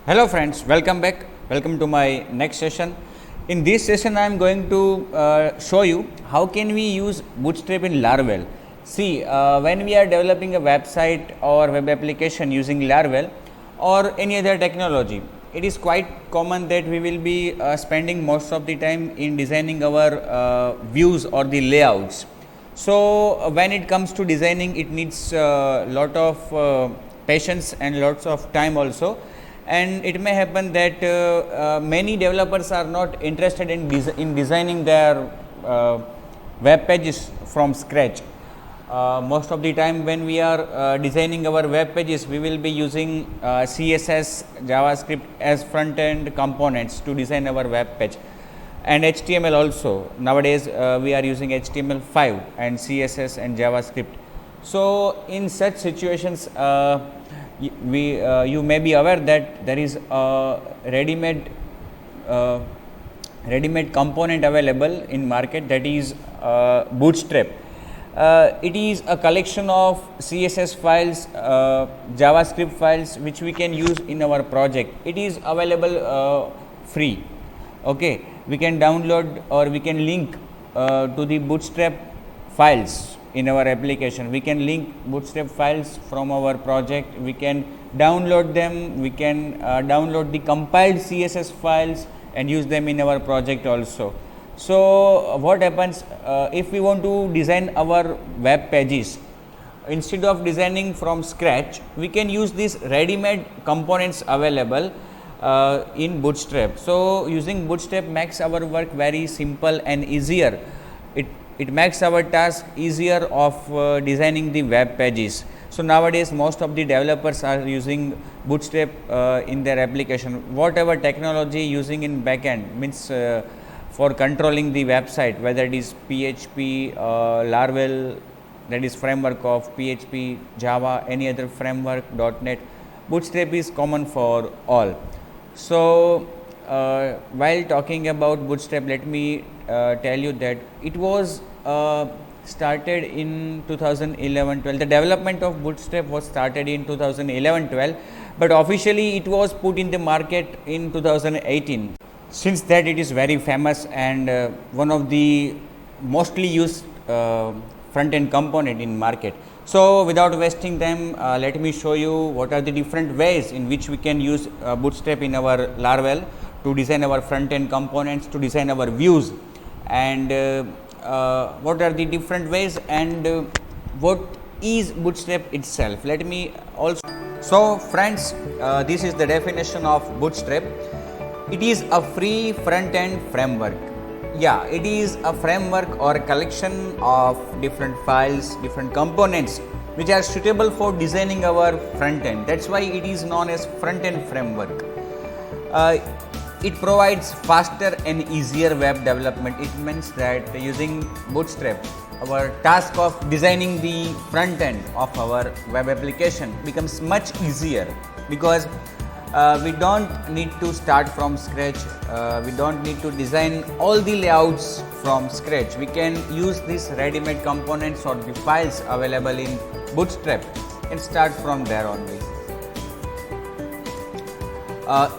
Hello friends, welcome back. Welcome to my next session. In this session, I am going to show you how can we use Bootstrap in Laravel. See, when we are developing a website or web application using Laravel or any other technology, it is quite common that we will be spending most of the time in designing our views or the layouts. So, when it comes to designing, it needs a lot of patience and lots of time also, and it may happen that many developers are not interested in designing their web pages from scratch. Most of the time when we are designing our web pages, we will be using CSS, JavaScript as front end components to design our web page, and HTML also. Nowadays we are using HTML5 and CSS and JavaScript. So in such situations, you may be aware that there is a ready-made component available in market, that is Bootstrap. It is a collection of CSS files, JavaScript files, which we can use in our project. It is available free. Okay, we can download or we can link to the Bootstrap files in our application. We can link Bootstrap files from our project, we can download them, we can download the compiled CSS files and use them in our project also. So what happens if we want to design our web pages, instead of designing from scratch, we can use these ready-made components available in Bootstrap. So using Bootstrap makes our work very simple and easier. It makes our task easier of designing the web pages. So nowadays most of the developers are using Bootstrap in their application. Whatever technology using in backend means for controlling the website, whether it is PHP, Laravel, that is framework of PHP, Java, any other framework, .NET, Bootstrap is common for all. So while talking about Bootstrap, let me tell you that it was started in 2011-12. The development of Bootstrap was started in 2011-12, but officially it was put in the market in 2018. Since that, it is very famous and one of the mostly used front end component in market. So without wasting time, let me show you what are the different ways in which we can use Bootstrap in our Laravel to design our front end components, to design our views, and what are the different ways, and what is Bootstrap itself. Let me also. So friends, this is the definition of Bootstrap. It is a free front end framework. Yeah, it is a framework or a collection of different files, different components which are suitable for designing our front end. That's why it is known as front end framework. It provides faster and easier web development. It means that using Bootstrap, our task of designing the front end of our web application becomes much easier, because we don't need to start from scratch. We don't need to design all the layouts from scratch. We can use these ready-made components or the files available in Bootstrap and start from there only.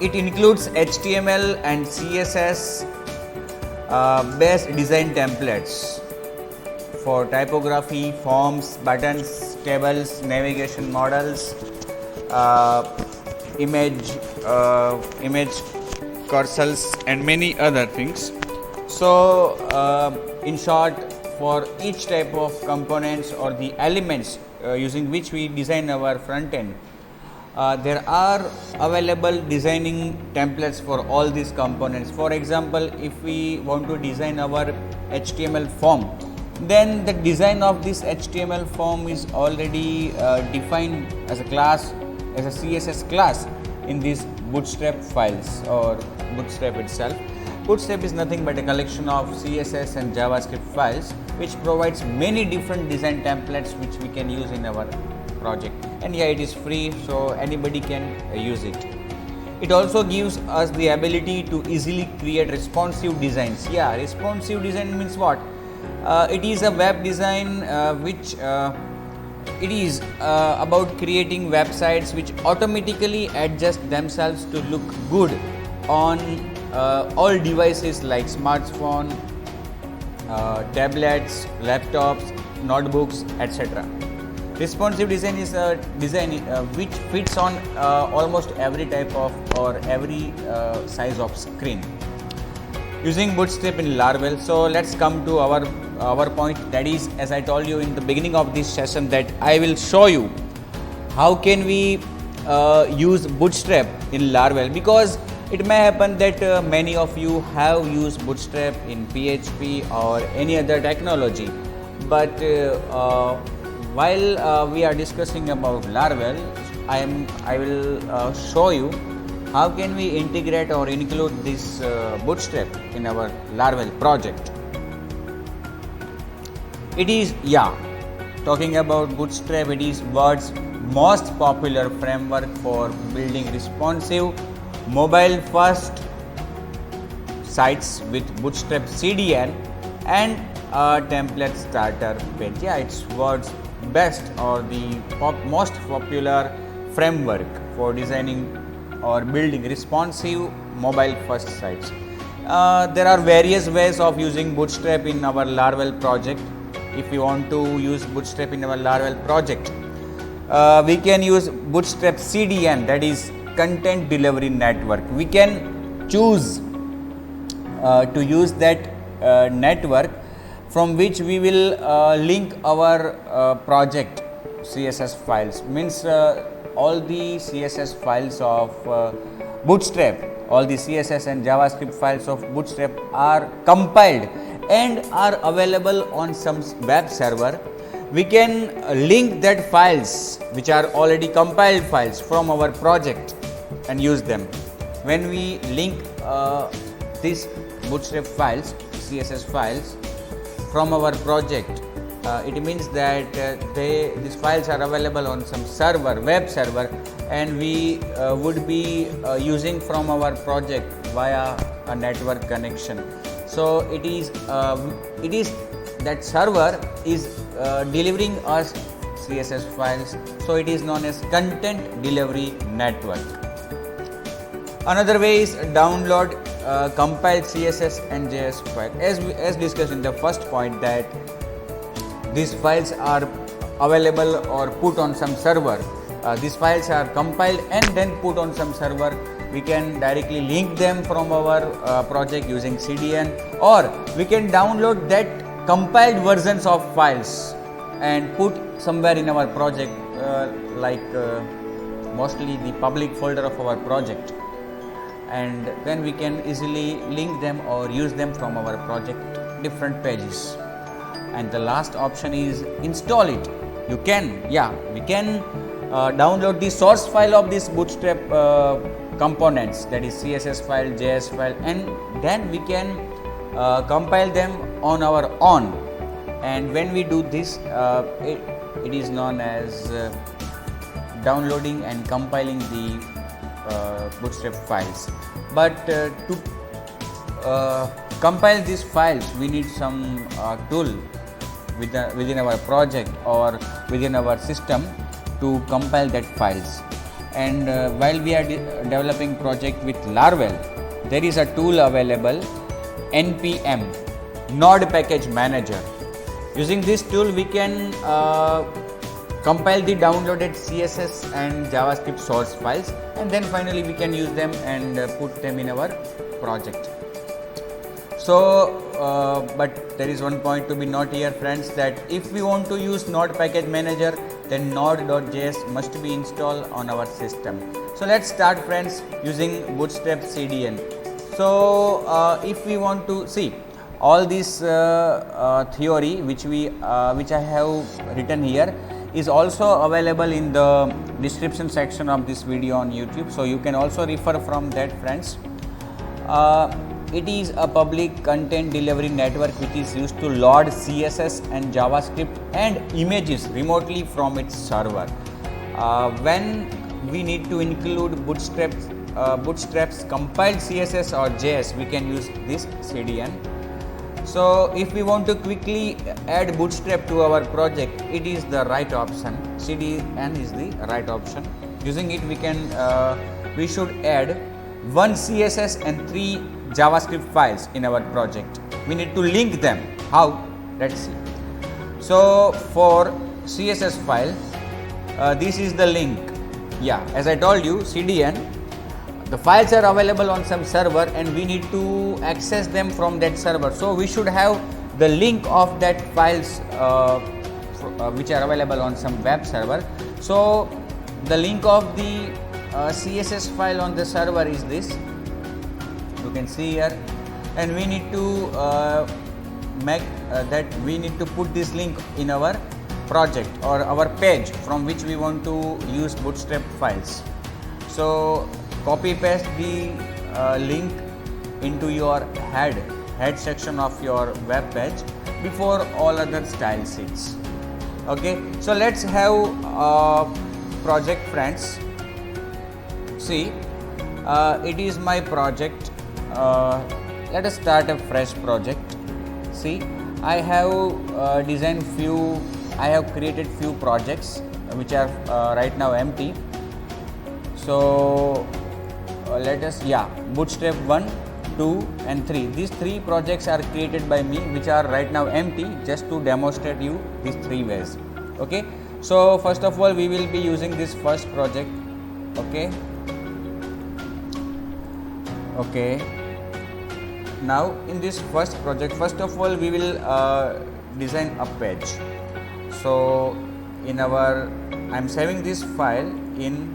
It includes HTML and CSS based design templates for typography, forms, buttons, tables, navigation models, image cursors, and many other things. So in short, for each type of components or the elements using which we design our front end, there are available designing templates for all these components. For example, if we want to design our HTML form, then the design of this HTML form is already defined as a class, as a CSS class in these Bootstrap files or Bootstrap itself. Bootstrap is nothing but a collection of CSS and JavaScript files which provides many different design templates which we can use in our project. And yeah, it is free, so anybody can use it. It also gives us the ability to easily create responsive designs. Yeah, responsive design means what? It is a web design which it is about creating websites which automatically adjust themselves to look good on all devices like smartphone, tablets, laptops, notebooks, etc. Responsive design is a design which fits on almost every type of or every size of screen. Using Bootstrap in Laravel. So let's come to our point, that is, as I told you in the beginning of this session, that I will show you how can we use Bootstrap in Laravel, because it may happen that many of you have used Bootstrap in PHP or any other technology, but while we are discussing about Laravel, I will show you how can we integrate or include this Bootstrap in our Laravel project. It is, talking about Bootstrap, it is world's most popular framework for building responsive mobile first sites with Bootstrap CDN and a template starter page. It's world's best or the most popular framework for designing or building responsive mobile first sites. There are various ways of using Bootstrap in our Laravel project. If we want to use Bootstrap in our Laravel project, we can use Bootstrap CDN, that is Content Delivery Network. We can choose to use that network from which we will link our project CSS files. Means all the CSS files of Bootstrap, all the CSS and JavaScript files of Bootstrap are compiled and are available on some web server. We can link that files which are already compiled files from our project and use them. When we link these Bootstrap files, CSS files from our project, it means that these files are available on some server, web server, and we would be using from our project via a network connection. So it is that server is delivering us CSS files, so it is known as Content Delivery Network. Another way is download compiled CSS and JS file. As discussed in the first point, that these files are available or put on some server. These files are compiled and then put on some server. We can directly link them from our project using CDN, or we can download that compiled versions of files and put somewhere in our project, like mostly the public folder of our project, and then we can easily link them or use them from our project different pages. And the last option is install it. We can download the source file of this Bootstrap components, that is CSS file, JS file, and then we can compile them on our own. And when we do this, it is known as downloading and compiling the Bootstrap files. But to compile these files, we need some tool within our project or within our system to compile that files. And while we are developing project with Laravel, there is a tool available, NPM, Node Package Manager. Using this tool, we can compile the downloaded CSS and JavaScript source files, and then finally we can use them and put them in our project. So, but there is one point to be noted here, friends, that if we want to use Node Package Manager, then node.js must be installed on our system. So let's start, friends, using Bootstrap CDN. So if we want to see all this theory which I have written here is also available in the description section of this video on YouTube. So you can also refer from that, friends. It is a public content delivery network which is used to load CSS and JavaScript and images remotely from its server. When we need to include Bootstrap's compiled CSS or JS, we can use this CDN. So if we want to quickly add Bootstrap to our project, it is the right option. CDN is the right option. Using it, we should add one CSS and 3 JavaScript files in our project. We need to link them. How? Let's see. So for CSS file, this is the link. Yeah, as I told you, CDN, the files are available on some server and we need to access them from that server. So we should have the link of that files which are available on some web server. So the link of the CSS file on the server is this. You can see here, and we need to make we need to put this link in our project or our page from which we want to use Bootstrap files. So copy paste the link into your head section of your web page before all other style sheets. Okay, so let's have project, friends. See, it is my project. Let us start a fresh project. See, I have I have created few projects which are right now empty. So let us, Bootstrap 1, 2 and 3. These 3 projects are created by me, which are right now empty, just to demonstrate you these 3 ways. Okay, so first of all we will be using this first project. Okay, now in this first project, first of all we will design a page. So in our, I am saving this file in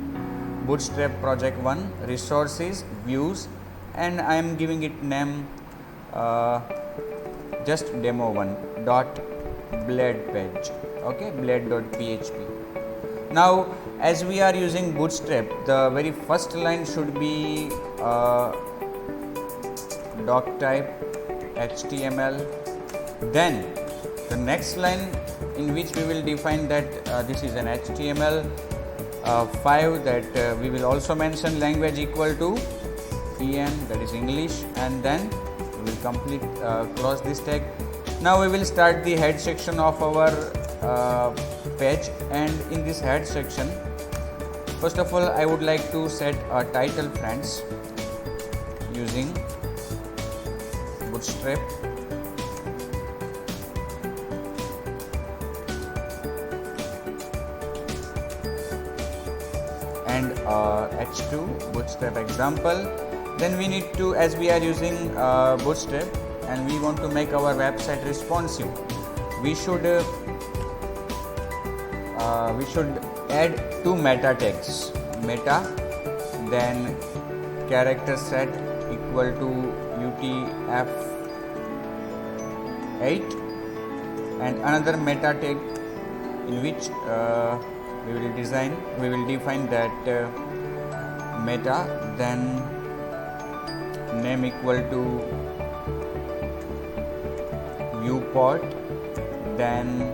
Bootstrap project 1, resources, views, and I am giving it name just demo1 dot blade page. Okay, blade.php. Now as we are using Bootstrap, the very first line should be doc type HTML. Then the next line in which we will define that this is an HTML 5, that we will also mention language equal to EN, that is English, and then we will close this tag. Now we will start the head section of our page, and in this head section, first of all I would like to set a title, friends, using Bootstrap. And H2 Bootstrap example. Then we need to, as we are using Bootstrap and we want to make our website responsive, we should add 2 meta tags. Meta, then character set equal to UTF-8, and another meta tag in which we will define that meta, then name equal to viewport, then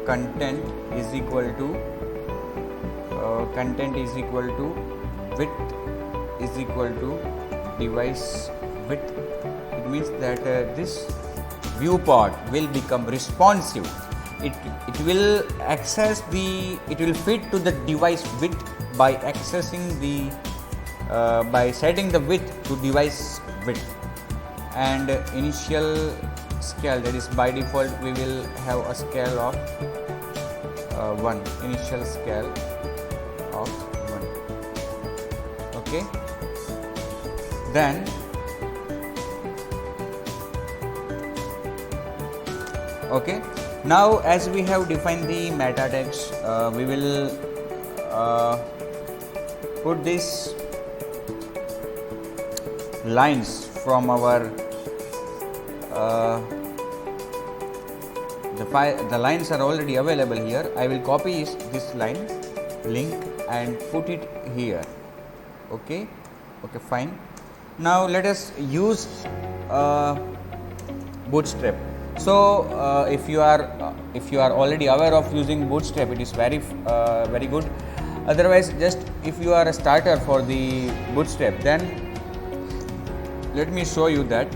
content is equal to width is equal to device width. It means that this viewport will become responsive. It will fit to the device width by accessing the by setting the width to device width, and initial scale, that is by default we will have a scale of 1, initial scale of 1. Okay, then now as we have defined the meta tags, we will put these lines from our the lines are already available here. I will copy this line link and put it here. Okay, fine. Now let us use Bootstrap. So if you are already aware of using Bootstrap, it is very good. Otherwise, just if you are a starter for the Bootstrap, then let me show you that.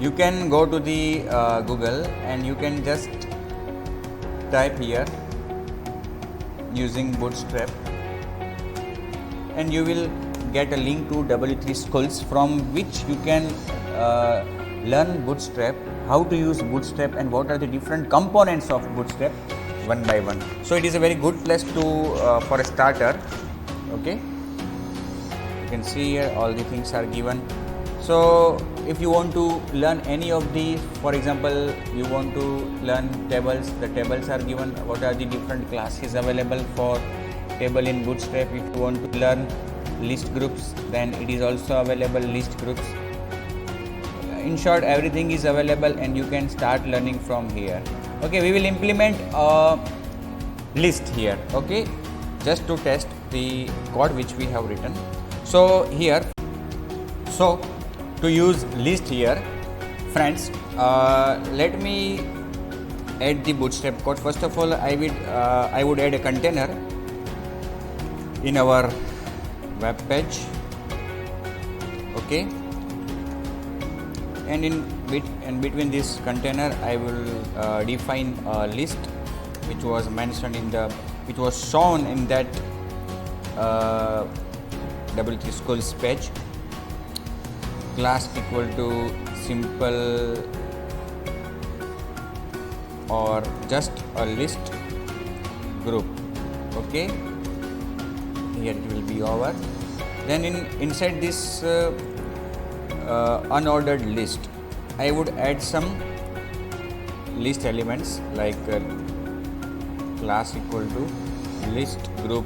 you can go to the Google and you can just type here using Bootstrap, and you will get a link to W3 Schools from which you can learn Bootstrap, how to use Bootstrap and what are the different components of Bootstrap one by one. So it is a very good place to for a starter. Okay, you can see here all the things are given. So if you want to learn any of these, for example, you want to learn tables, the tables are given, what are the different classes available for table in Bootstrap. If you want to learn list groups, then it is also available, list groups. In short, everything is available and you can start learning from here. Okay, we will implement a list here, okay, just to test the code which we have written. So here, so to use list here, friends, let me add the Bootstrap code. First of all, I would add a container in our web page. Okay, and in between this container, I will define a list which was mentioned in the, which was shown in that W3 Schools page. Class equal to simple or just a list group. Okay, here it will be over. Then inside this unordered list, I would add some list elements like class equal to list group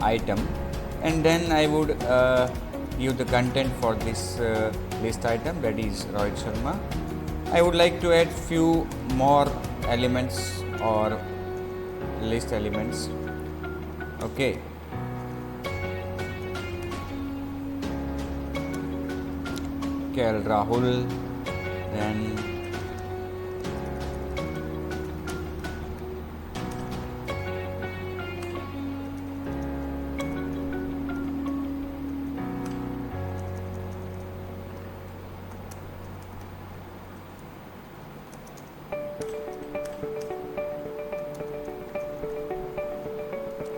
item, and then I would give the content for this list item, that is Rohit Sharma. I would like to add few more elements or list elements. Okay, KL Rahul, then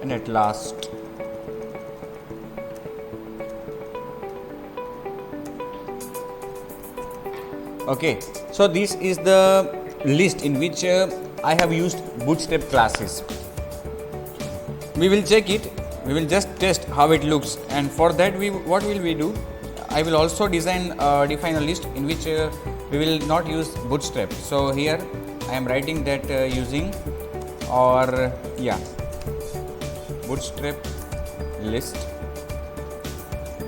and at last okay, so this is the list in which I have used Bootstrap classes. We will check it, we will just test how it looks, and for that what will we do? I will also define a list in which we will not use Bootstrap. So here I am writing that using or Bootstrap list,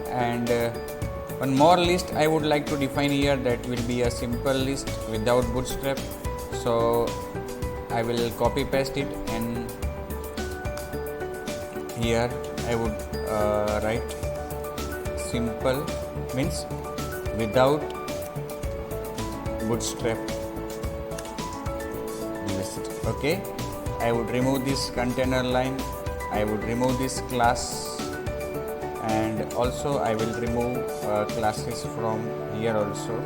and one more list I would like to define here, that will be a simple list without Bootstrap. So I will copy paste it, and here I would write simple means without Bootstrap list. Okay, I would remove this container line, I would remove this class, and also I will remove classes from here also.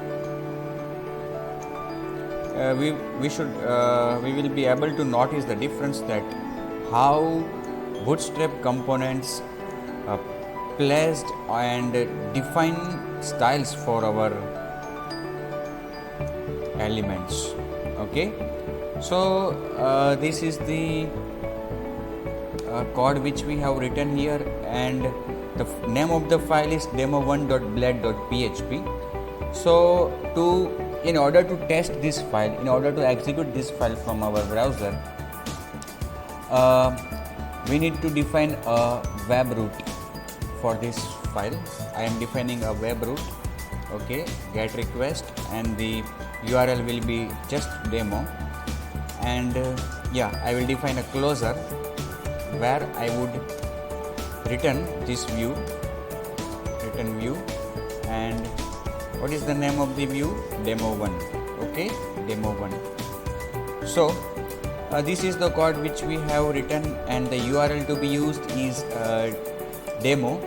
We will be able to notice the difference, that how Bootstrap components placed and define styles for our elements. Okay, so this is the code which we have written here, and the name of the file is demo1.blade.php. So in order to test this file, in order to execute this file from our browser, we need to define a web root for this file. I am defining a web root. Okay, get request, and the URL will be just demo, and I will define a closure where I would return this view, and what is the name of the view? Demo1. Okay, Demo1. So this is the code which we have written, and the URL to be used is demo.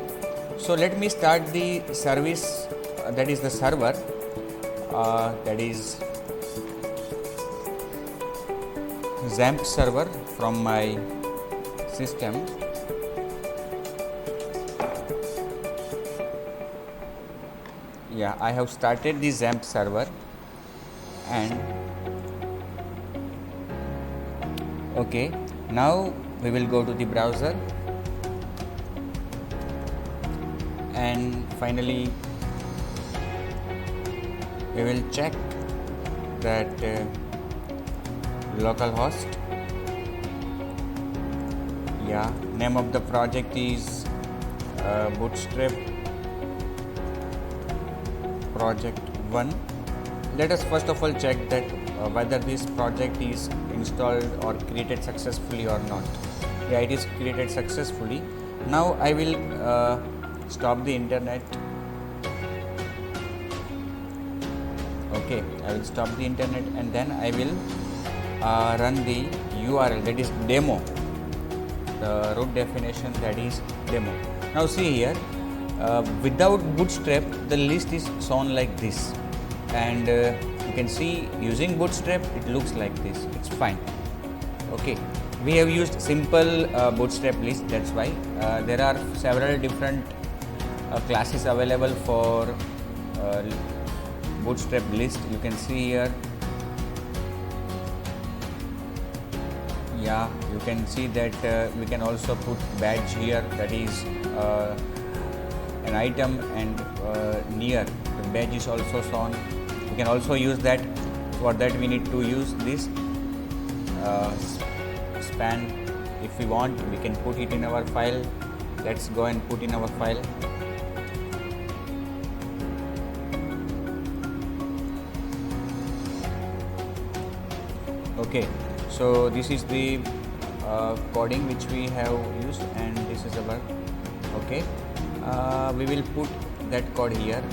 So let me start the service, that is the server. that is XAMPP server from my system. Yeah, I have started the XAMPP server, and okay, now we will go to the browser, and finally we will check that localhost. Yeah, name of the project is Bootstrap project 1. Let us first of all check that whether this project is installed or created successfully or not. Yeah, it is created successfully. Now I will stop the internet. Okay, I will stop the internet, and then I will run the URL, that is demo, the root definition, that is demo. Now see here, without Bootstrap the list is shown like this, and you can see using Bootstrap it looks like this. It's fine. Okay, we have used simple Bootstrap list, that's why there are several different classes available for Bootstrap list. You can see here. Yeah, you can see that we can also put badge here, that is an item, and near the badge is also shown. We can also use that. For that we need to use this span. If we want, we can put it in our file. Let's go and put in our file. Okay, so this is the coding which we have used, and this is our. Okay, we will put that code here,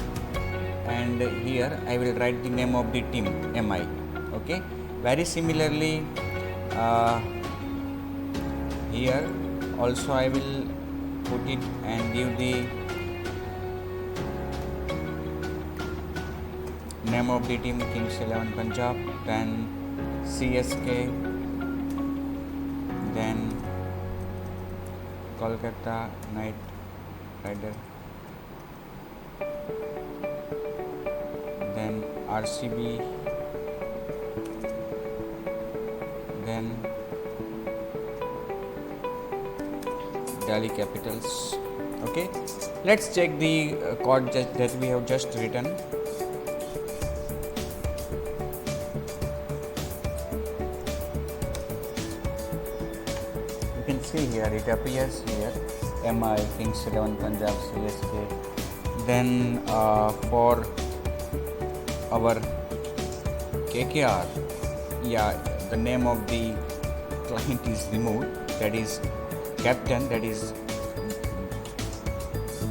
and here I will write the name of the team, MI. Okay, very similarly here also I will put it and give the name of the team, Kings 11 Punjab, then CSK, then Kolkata Knight Rider, then RCB, then Delhi Capitals. Okay, let's check the code that we have just written. You can see here it appears here MI, Kings 11 Punjab, CSK. Then for our KKR, yeah, the name of the client is removed, that is captain, that is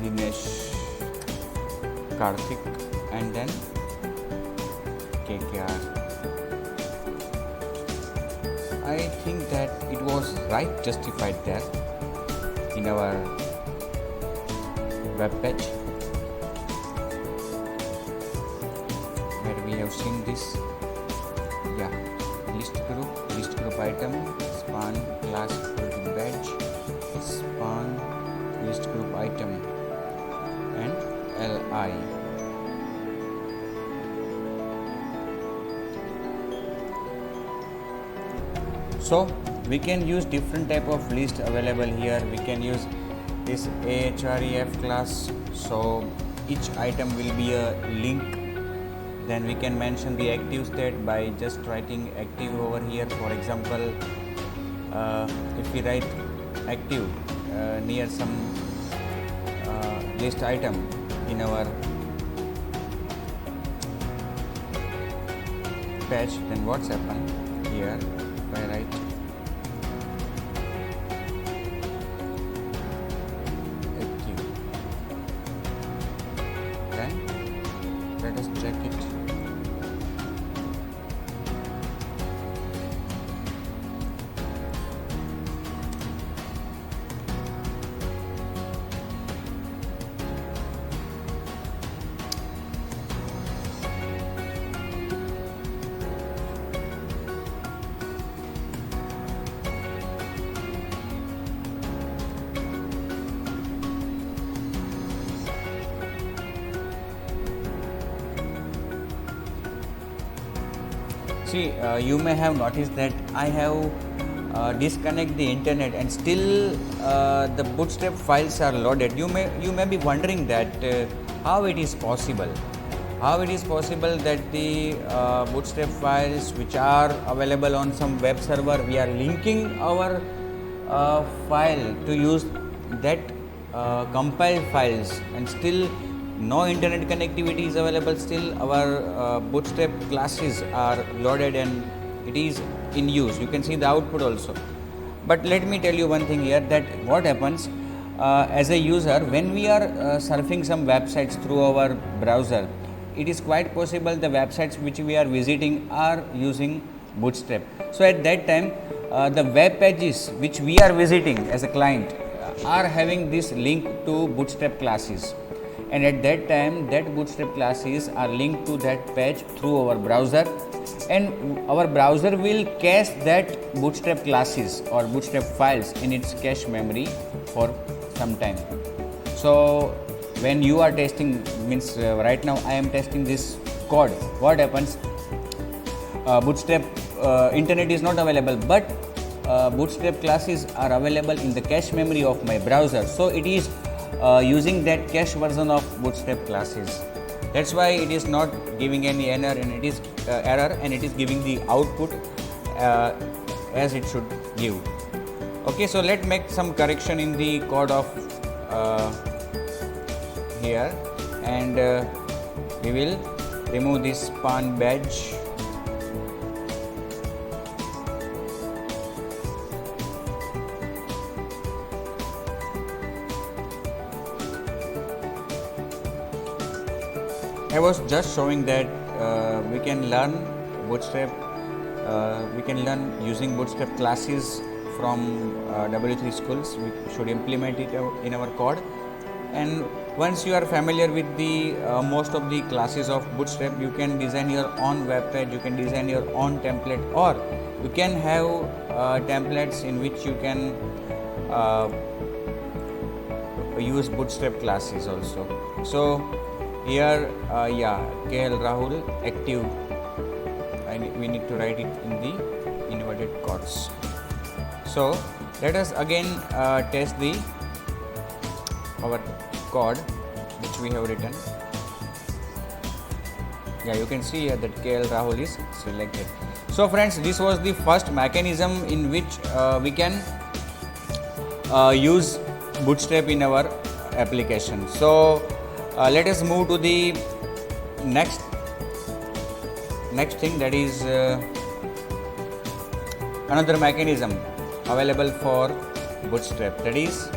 Dinesh Karthik, and then KKR. I think that it was right justified there in our web page where we have seen this. Yeah, list group item, span class equal to badge, span list group item, and li. So we can use different type of list available here. We can use this ahref class, so each item will be a link. Then we can mention the active state by just writing active over here. For example, if we write active near some list item in our page, then what's happened here? If I write active, then let us check it. See, you may have noticed that I have disconnect the internet and still the bootstrap files are loaded. You may be wondering that how it is possible. How it is possible that the bootstrap files which are available on some web server, we are linking our file to use that compiled files, and still no internet connectivity is available, still our bootstrap classes are loaded and it is in use. You can see the output also. But let me tell you one thing here, that what happens as a user when we are surfing some websites through our browser, it is quite possible the websites which we are visiting are using bootstrap. So at that time the web pages which we are visiting as a client are having this link to bootstrap classes, and at that time that bootstrap classes are linked to that page through our browser, and our browser will cache that bootstrap classes or bootstrap files in its cache memory for some time. So when you are testing, means right now I am testing this code, what happens, bootstrap internet is not available, but bootstrap classes are available in the cache memory of my browser, so it is using that cache version of bootstrap classes. That's why it is not giving any error, and it is giving the output as it should give. Okay, so let's make some correction in the code of here, and we will remove this span badge. I was just showing that we can learn bootstrap, we can learn using bootstrap classes from W3 schools. We should implement it in our code, and once you are familiar with the most of the classes of bootstrap, you can design your own web page, you can design your own template, or you can have templates in which you can use bootstrap classes also. So here KL Rahul active, we need to write it in the inverted quotes. So let us again test our code which we have written. You can see here that KL Rahul is selected. So friends, this was the first mechanism in which we can use bootstrap in our application. So let us move to the next thing, that is another mechanism available for bootstrap, that is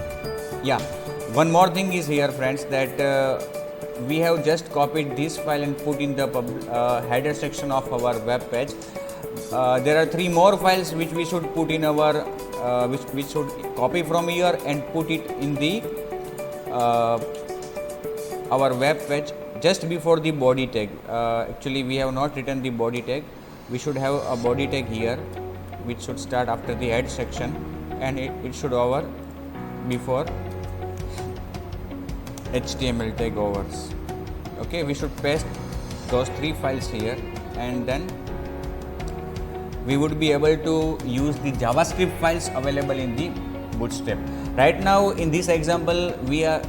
one more thing is here friends, that we have just copied this file and put in the header section of our web page. There are 3 more files which we should put in our which should copy from here and put it in the our web page just before the body tag. Actually we have not written the body tag. We should have a body tag here which should start after the head section, and it should over before HTML tag overs. Okay, we should paste those 3 files here, and then we would be able to use the JavaScript files available in the bootstrap. Right now in this example we have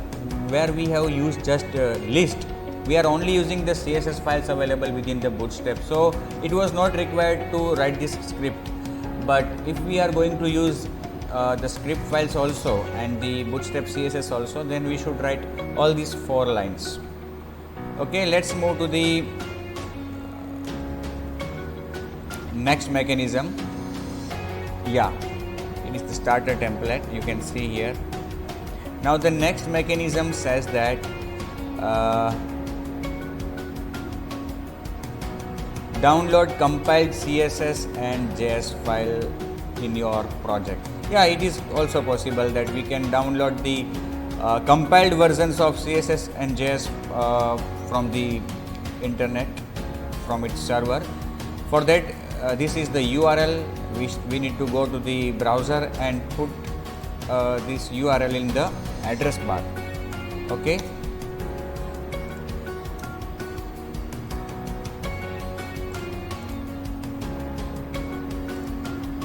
used just list, we are only using the CSS files available within the bootstrap, so it was not required to write this script. But if we are going to use the script files also and the bootstrap CSS also, then we should write all these 4 lines. Okay, let's move to the next mechanism. It is the starter template, you can see here. Now the next mechanism says that download compiled CSS and JS file in your project. It is also possible that we can download the compiled versions of CSS and JS from the internet, from its server. For that this is the URL. We need to go to the browser and put this URL in the address bar. Okay,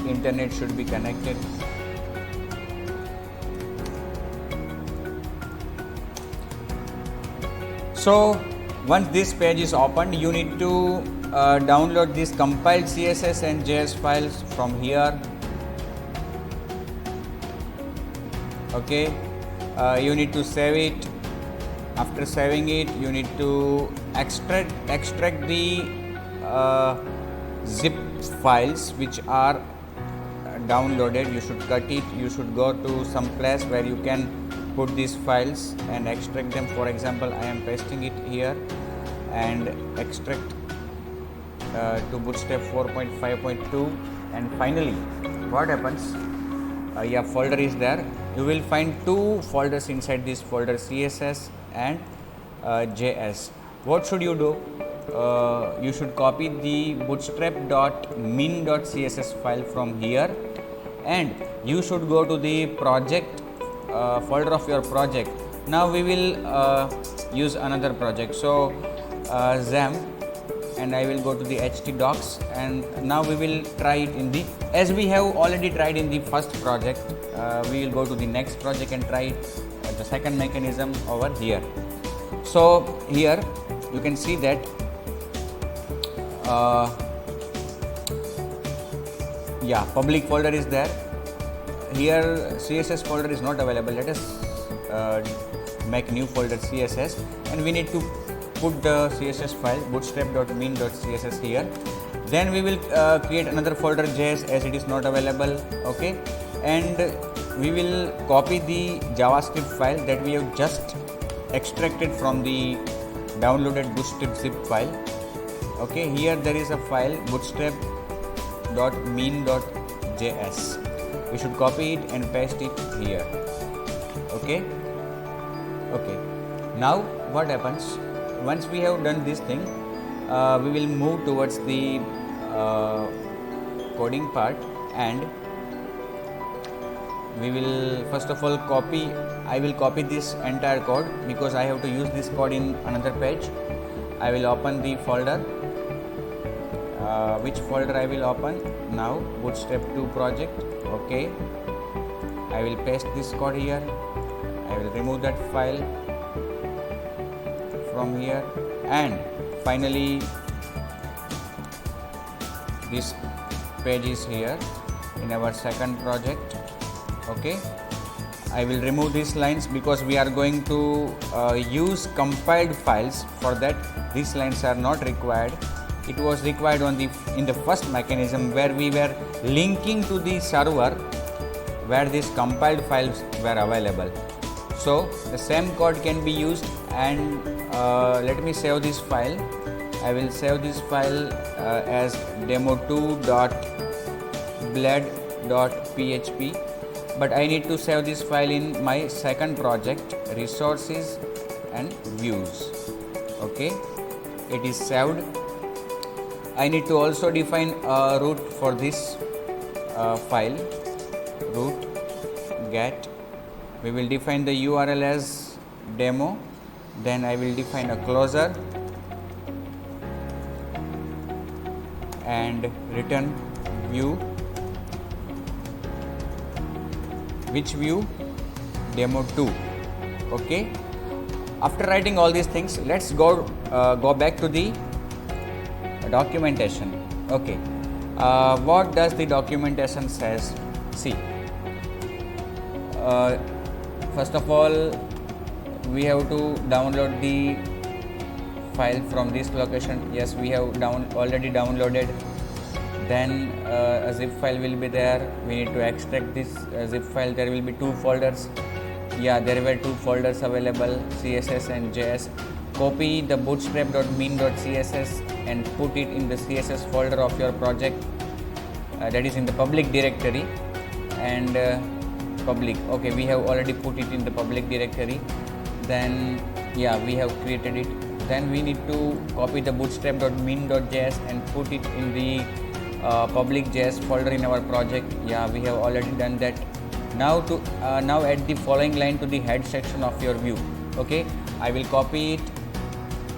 internet should be connected. So once this page is opened, you need to download this compiled CSS and JS files from here. Okay, you need to save it. After saving it, you need to extract the zip files which are downloaded. You should cut it. You should go to some place where you can put these files and extract them. For example, I am pasting it here and extract to Bootstrap 4.5.2. and finally what happens, folder is there. You will find two folders inside this folder, CSS and JS. What should you do? You should copy the bootstrap.min.css file from here, and you should go to the project folder of your project. Now we will use another project, so XAMPP, and I will go to the htdocs, and now we will try it in the, as we have already tried in the first project, we will go to the next project and try the second mechanism over here. So here you can see that public folder is there. Here CSS folder is not available. Let us make new folder CSS, and we need to put the CSS file bootstrap.min.css here. Then we will create another folder JS, as it is not available. Okay, and we will copy the JavaScript file that we have just extracted from the downloaded bootstrap zip file. Okay, here there is a file bootstrap.min.js. We should copy it and paste it here. Okay. Now what happens, once we have done this thing, we will move towards the coding part, and we will first of all I will copy this entire code because I have to use this code in another page. I will open the folder. Which folder I will open now? Bootstrap 2 project. Okay, I will paste this code here. I will remove that file from here, and finally this page is here in our second project. Okay, I will remove these lines because we are going to use compiled files. For that, these lines are not required. It was required in the first mechanism where we were linking to the server where these compiled files were available. So the same code can be used, and let me save this file. I will save this file as demo2.bled.php, but I need to save this file in my second project, resources and views. Okay, it is saved. I need to also define a root for this file, root get. We will define the URL as demo, then I will define a closer and return view. Which view? Demo 2. Okay, after writing all these things, let's go back to the documentation. Okay, what does the documentation says? See, first of all, we have to download the file from this location. Yes, we have already downloaded. Then a zip file will be there. We need to extract this zip file. There will be two folders. Yeah, there were two folders available, CSS and JS. Copy the bootstrap.min.css and put it in the CSS folder of your project, that is in the public directory, and public. Okay, we have already put it in the public directory. Then we have created it. Then we need to copy the bootstrap.min.js and put it in the public JS folder in our project. Yeah, we have already done that. Now add the following line to the head section of your view. Okay, I will copy it,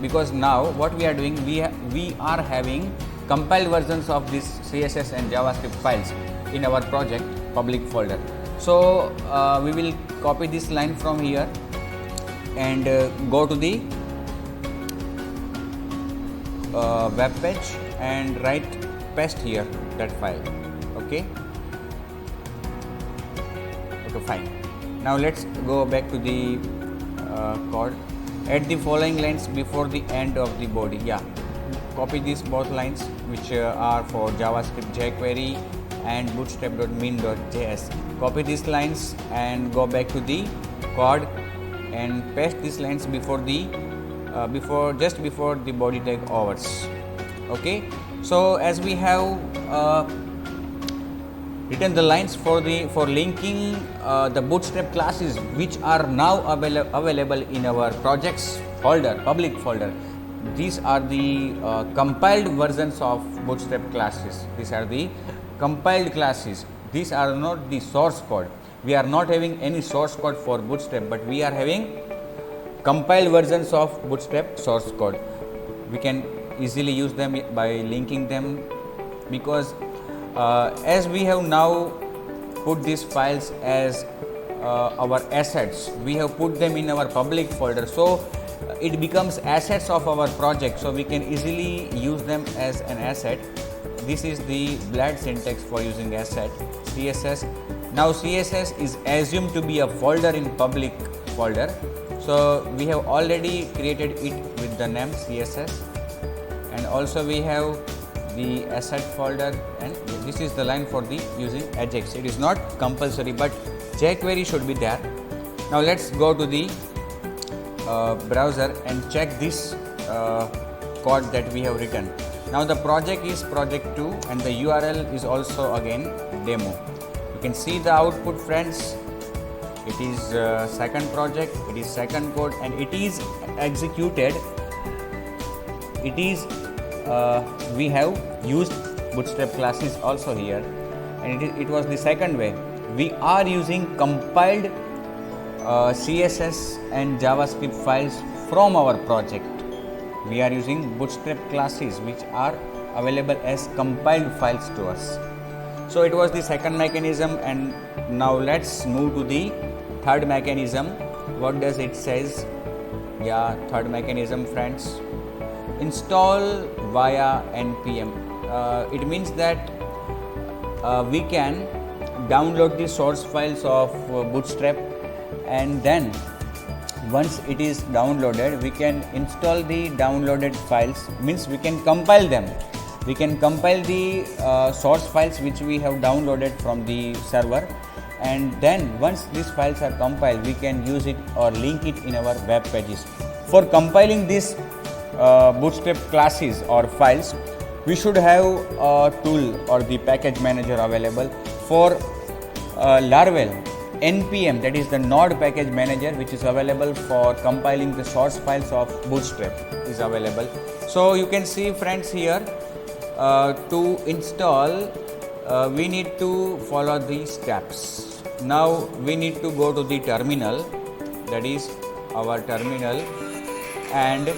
because now what we are doing, we are having compiled versions of this CSS and JavaScript files. in our project public folder. So we will copy this line from here and go to the web page and paste here that file. Okay, fine. Now let's go back to the code. Add the following lines before the end of the body. Yeah, copy these both lines which are for JavaScript jQuery and bootstrap.min.js. Copy these lines and go back to the code and paste these lines before the just before the body tag overs. Okay, so as we have written the lines for linking the bootstrap classes which are now available in our projects folder, public folder. These are the compiled versions of bootstrap classes. These are the compiled classes. These are not the source code. We are not having any source code for bootstrap, but we are having compiled versions of bootstrap source code. We can easily use them by linking them, because as we have now put these files as our assets, we have put them in our public folder, so it becomes assets of our project, so we can easily use them as an asset. This is the BLAD syntax for using asset. CSS. Now CSS is assumed to be a folder in public folder, so we have already created it with the name CSS, and also we have the asset folder, and this is the line for the using Ajax. It is not compulsory, but jQuery should be there. Now let's go to the browser and check this code that we have written. Now the project is project 2 and the URL is also again demo. You can see the output, friends. It is second project, it is second code, and it is executed. It is we have used bootstrap classes also here, and it was the second way. We are using compiled CSS and JavaScript files from our project. We are using bootstrap classes which are available as compiled files to us. So it was the second mechanism, and now let's move to the third mechanism. What does it says? Yeah, third mechanism, friends. Install via npm. It means that we can download the source files of bootstrap, and then once it is downloaded, we can install the downloaded files. Means we can compile them. We can compile the source files which we have downloaded from the server, and then once these files are compiled, we can use it or link it in our web pages. For compiling these bootstrap classes or files, we should have a tool or the package manager available. For Laravel, npm, that is the node package manager, which is available for compiling the source files of bootstrap, is available. So you can see, friends, here to install we need to follow these steps. Now we need to go to the terminal, that is our terminal, and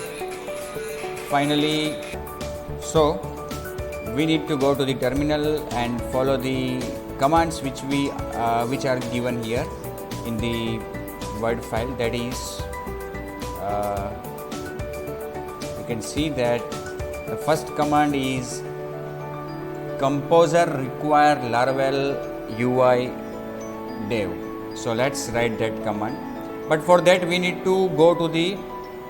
finally, so we need to go to the terminal and follow the commands which are given here in the Word file. That is, you can see that the first command is composer require Laravel UI dev. So let's write that command. But for that we need to go to the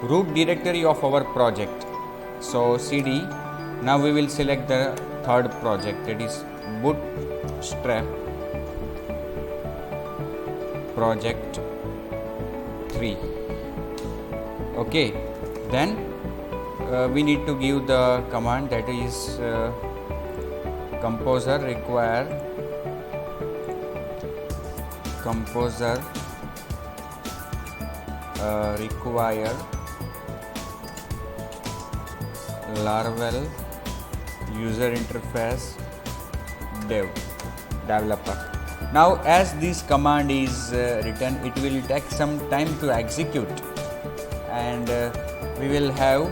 root directory of our project. So cd. Now we will select the third project, that is bootstrap project 3. Okay, then we need to give the command, that is composer require Laravel user interface developer. Now as this command is written, it will take some time to execute, and we will have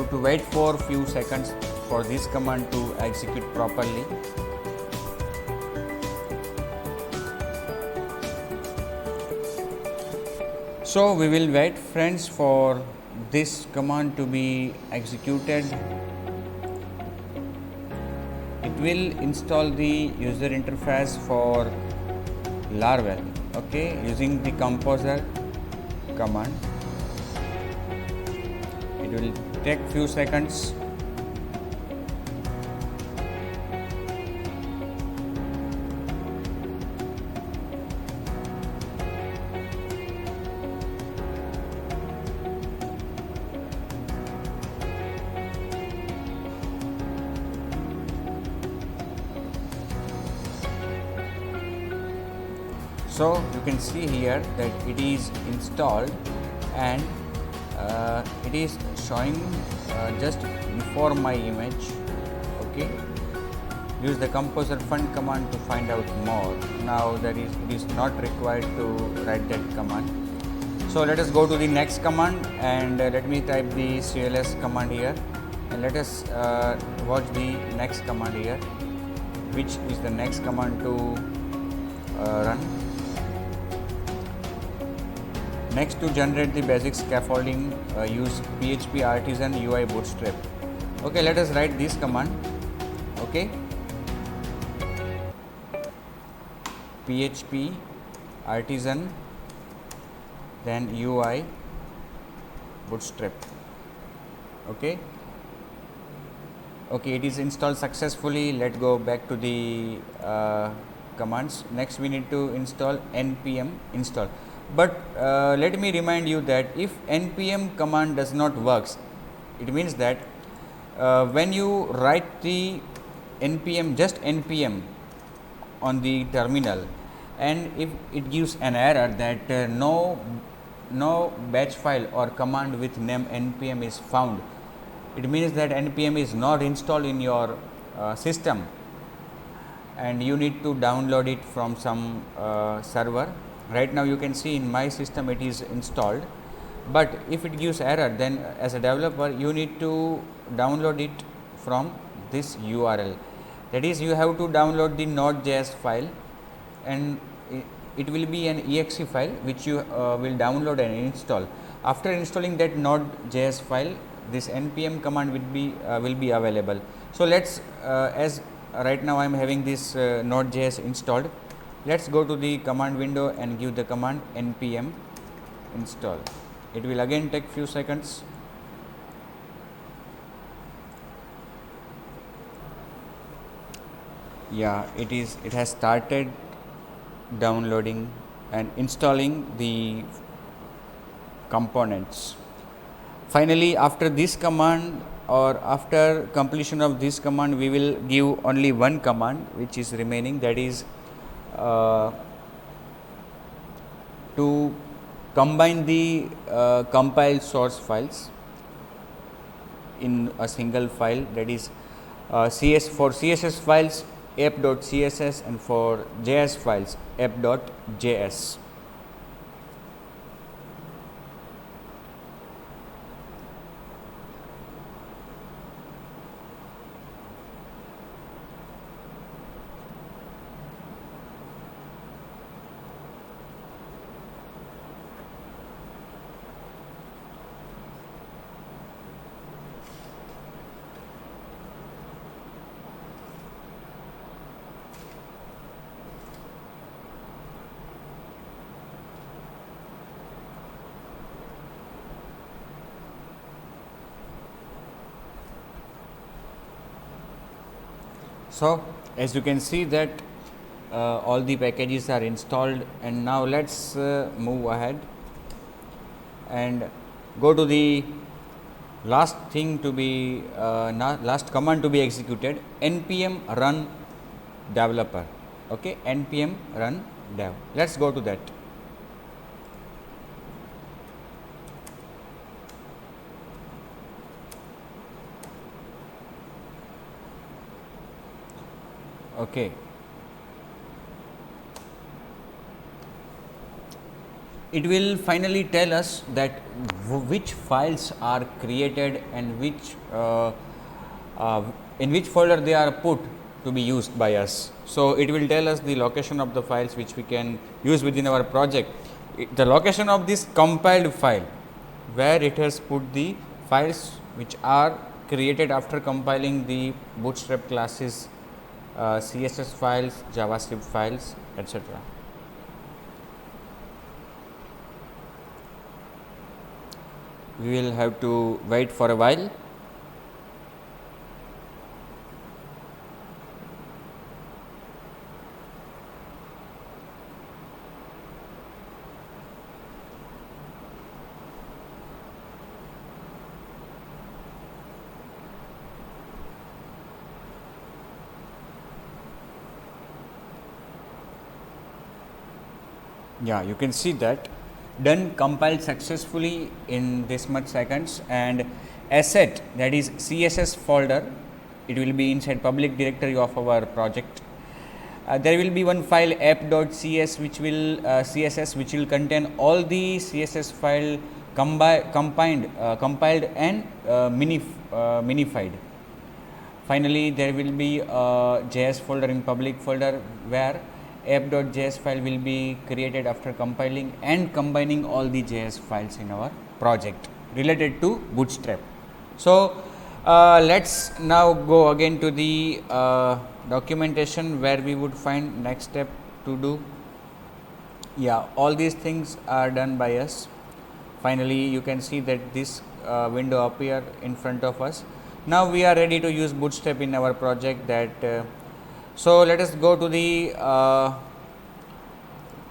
to wait for few seconds for this command to execute properly. So we will wait, friends, for this command to be executed. It will install the user interface for Laravel, okay, using the composer command. It will take few seconds. So you can see here that it is installed, and it is showing just before my image. Okay, use the composer fund command to find out more. Now it is not required to write that command. So let us go to the next command, and let me type the cls command here, and let us watch the next command here, which is the next command to run. Next, to generate the basic scaffolding, use PHP Artisan UI Bootstrap. Okay, let us write this command. Okay, PHP Artisan, then UI Bootstrap. Okay, okay, it is installed successfully. Let's go back to the commands. Next, we need to install npm install. But let me remind you that if npm command does not works, it means that when you write the npm, just npm on the terminal, and if it gives an error that no batch file or command with name npm is found, it means that npm is not installed in your system, and you need to download it from some server. Right now you can see in my system it is installed, but if it gives error, then as a developer you need to download it from this URL. That is, you have to download the node.js file, and it will be an exe file which you will download and install. After installing that node.js file, this npm command will be available. So let's as right now I am having this node.js installed. Let's go to the command window and give the command npm install. It will again take few seconds. Yeah, it has started downloading and installing the components. Finally, after this command, or after completion of this command, we will give only one command which is remaining, that is to combine the compiled source files in a single file, that is for CSS files app.css, and for JS files app.js. So as you can see that all the packages are installed, and now let's move ahead and go to the last thing to be last command to be executed, npm run developer. Okay, npm run dev. Let's go to that. Okay, it will finally tell us that which files are created and which in which folder they are put to be used by us. So it will tell us the location of the files which we can use within our project. The location of this compiled file, where it has put the files which are created after compiling the Bootstrap classes, CSS files, JavaScript files, etc. We will have to wait for a while. Yeah, you can see that done, compiled successfully in this much seconds, and asset, that is CSS folder, it will be inside public directory of our project. There will be one file app.cs which will CSS which will contain all the CSS file compiled and minified. Finally, there will be a JS folder in public folder where app.js file will be created after compiling and combining all the JS files in our project related to Bootstrap. So let's now go again to the documentation where we would find next step to do. Yeah, all these things are done by us. Finally, you can see that this window appear in front of us. Now we are ready to use Bootstrap in our project. So let us go to the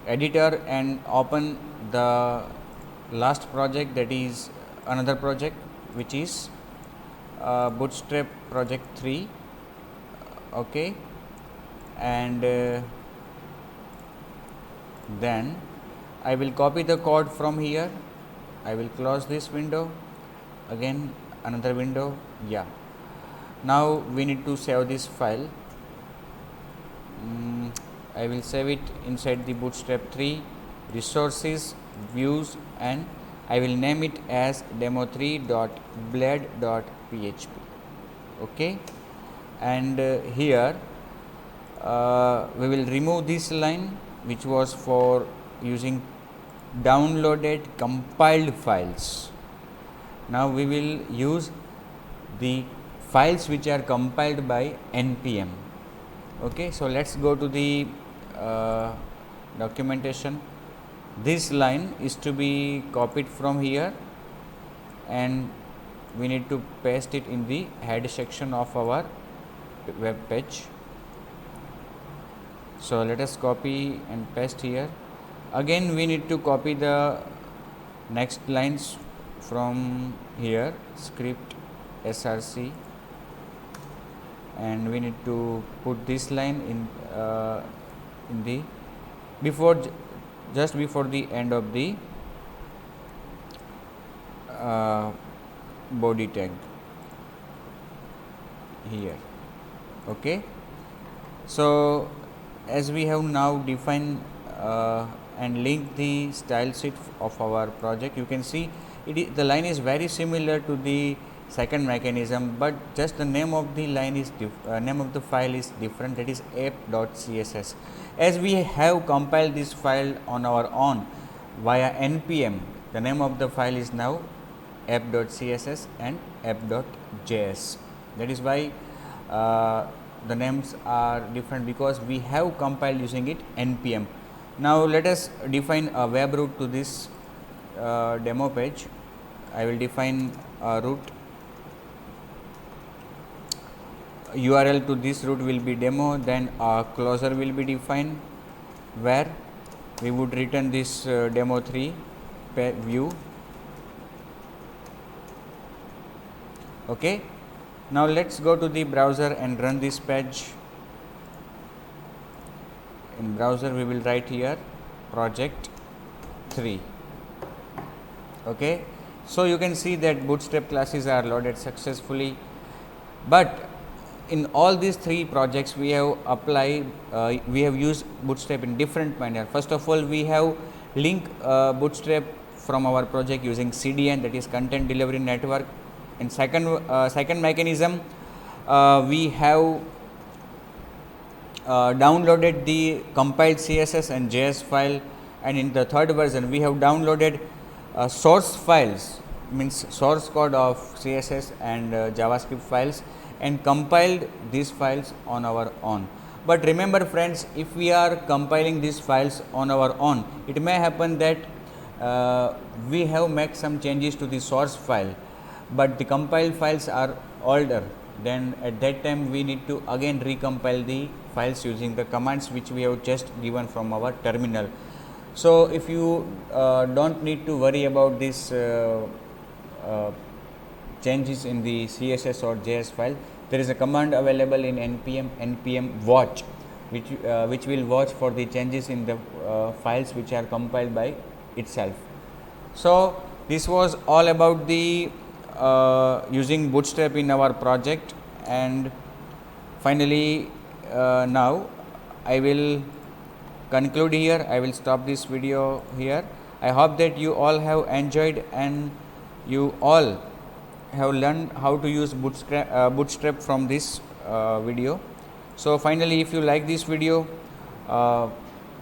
editor and open the last project, that is another project which is Bootstrap project 3. Okay, and then I will copy the code from here. I will close this window, again another window. Yeah, now we need to save this file. I will save it inside the Bootstrap 3 resources, views, and I will name it as demo3.blade.php. Okay, and here we will remove this line which was for using downloaded compiled files. Now we will use the files which are compiled by npm. Okay, so let's go to the documentation. This line is to be copied from here and we need to paste it in the head section of our web page. So let us copy and paste here. Again we need to copy the next lines from here, script src, and we need to put this line in the just before the end of the body tag here. Okay, so as we have now defined and linked the style sheet of our project, you can see the line is very similar to the second mechanism, but just the name of the line is name of the file is different, that is app.css. As we have compiled this file on our own via npm, the name of the file is now app.css and app.js. That is why the names are different, because we have compiled using it npm. Now let us define a web route to this demo page. I will define a route. URL to this route will be demo, then a closure will be defined where we would return this demo3 view. Okay, now let's go to the browser and run this page. In browser we will write here project 3. Okay, so you can see that Bootstrap classes are loaded successfully, but in all these three projects we have applied we have used Bootstrap in different manner. First of all, we have linked Bootstrap from our project using CDN, that is content delivery network. In second mechanism, we have downloaded the compiled CSS and JS file, and in the third version we have downloaded source files, means source code of CSS and JavaScript files, and compiled these files on our own. But remember friends, if we are compiling these files on our own, it may happen that we have made some changes to the source file, but the compiled files are older. Then at that time we need to again recompile the files using the commands which we have just given from our terminal. So if you don't need to worry about this changes in the CSS or JS file, there is a command available in npm watch, which will watch for the changes in the files which are compiled by itself. So this was all about the using Bootstrap in our project, and finally now I will conclude here. I will stop this video here. I hope that you all have enjoyed and you all have learned how to use Bootstrap from this video. So finally, if you like this video,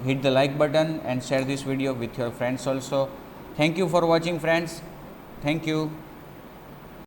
hit the like button and share this video with your friends also. Thank you for watching friends. Thank you.